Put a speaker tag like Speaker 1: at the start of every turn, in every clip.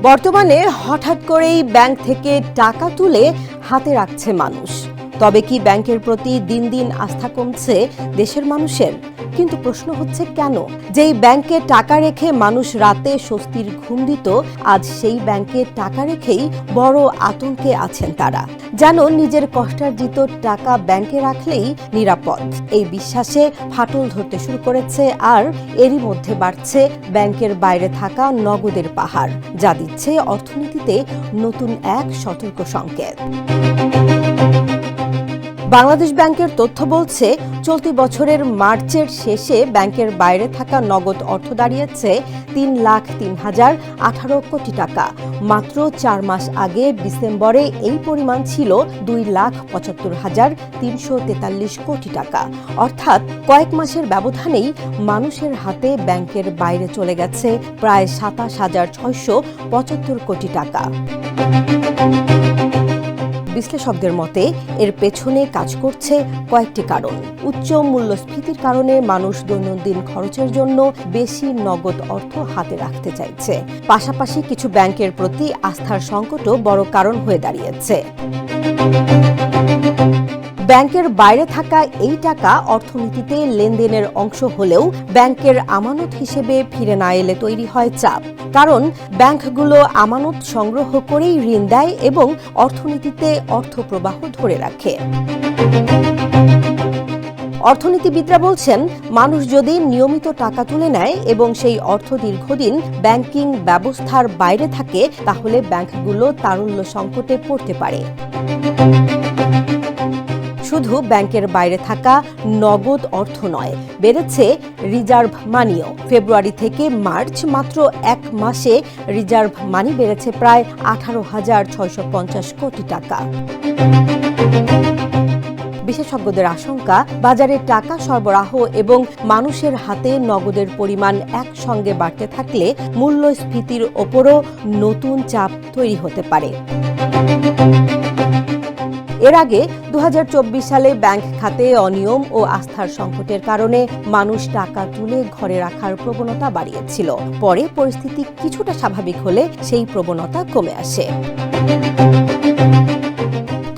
Speaker 1: বর্তমানে হঠাৎ করেই ব্যাংক থেকে টাকা তুলে হাতে রাখছে মানুষ। তবে কি ব্যাংকের প্রতি দিন দিন আস্থা কমছে দেশের মানুষের? কিন্তু প্রশ্ন হচ্ছে কেন? যেই ব্যাংকে টাকা রেখে মানুষ রাতে স্বস্তির ঘুম দিত, আজ সেই ব্যাংকে টাকা রেখেই বড় আতঙ্কে আছেন তারা। যেন নিজের কষ্টার্জিত টাকা ব্যাংকে রাখলেই নিরাপদ, এই বিশ্বাসে ফাটল ধরতে শুরু করেছে। আর এরই মধ্যে বাড়ছে ব্যাংকের বাইরে থাকা নগদের পাহাড়, যা দিচ্ছে অর্থনীতিতে নতুন এক সতর্ক সংকেত। বাংলাদেশ ব্যাংকের তথ্য বলছে, চলতি বছরের মার্চের শেষে ব্যাংকের বাইরে থাকা নগদ অর্থ দাঁড়িয়েছে 3,03,018 কোটি টাকা। মাত্র 4 মাস আগে ডিসেম্বরে এই পরিমাণ ছিল 2,75,343 কোটি টাকা। অর্থাৎ কয়েক মাসের ব্যবধানেই মানুষের হাতে ব্যাংকের বাইরে চলে গেছে প্রায় 27,675 কোটি টাকা। বিশ্লেষকদের মতে এর পেছনে কাজ করছে কয়েকটি কারণ। উচ্চ মূল্যস্ফীতির কারণে মানুষ দৈনন্দিন খরচের জন্য বেশি নগদ অর্থ হাতে রাখতে চাইছে। পাশাপাশি কিছু ব্যাংকের প্রতি আস্থার সংকটও বড় কারণ হয়ে দাঁড়িয়েছে। ব্যাংকের বাইরে থাকা এই টাকা অর্থনীতিতে লেনদেনের অংশ হলেও ব্যাংকের আমানত হিসেবে ফিরে না এলে তৈরি হয় চাপ। কারণ ব্যাংকগুলো আমানত সংগ্রহ করেই ঋণ দেয় এবং অর্থনীতিতে অর্থ প্রবাহ ধরে রাখে। অর্থনীতিবিদরা বলছেন, মানুষ যদি নিয়মিত টাকা তুলে নেয় এবং সেই অর্থ দীর্ঘদিন ব্যাংকিং ব্যবস্থার বাইরে থাকে, তাহলে ব্যাংকগুলো তারল্য সংকটে পড়তে পারে। শুধু ব্যাংকের বাইরে থাকা নগদ অর্থ নয়, বেড়েছে রিজার্ভ মানিও। ফেব্রুয়ারি থেকে মার্চ মাত্র 1 মাসে রিজার্ভ মানি বেড়েছে প্রায় 18,650 কোটি টাকা। বিশেষজ্ঞদের আশঙ্কা, বাজারে টাকা সরবরাহ এবং মানুষের হাতে নগদের পরিমাণ একসঙ্গে বাড়তে থাকলে মূল্যস্ফীতির ওপরও নতুন চাপ তৈরি হতে পারে। এর আগে 2024 সালে ব্যাংক খাতে অনিয়ম ও আস্থার সংকটের কারণে মানুষ টাকা তুলে ঘরে রাখার প্রবণতা বাড়িয়েছিল। পরে পরিস্থিতি কিছুটা স্বাভাবিক হলে সেই প্রবণতা কমে আসে।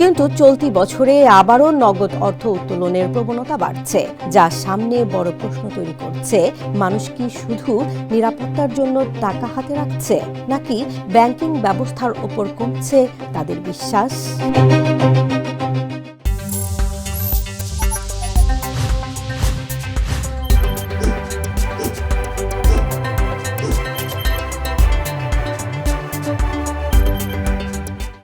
Speaker 1: কিন্তু চলতি বছরে আবারও নগদ অর্থ উত্তোলনের প্রবণতা বাড়ছে, যা সামনে বড় প্রশ্ন তৈরি করছে। মানুষ কি শুধু নিরাপত্তার জন্য টাকা হাতে রাখছে, নাকি ব্যাংকিং ব্যবস্থার ওপর কমছে তাদের বিশ্বাস?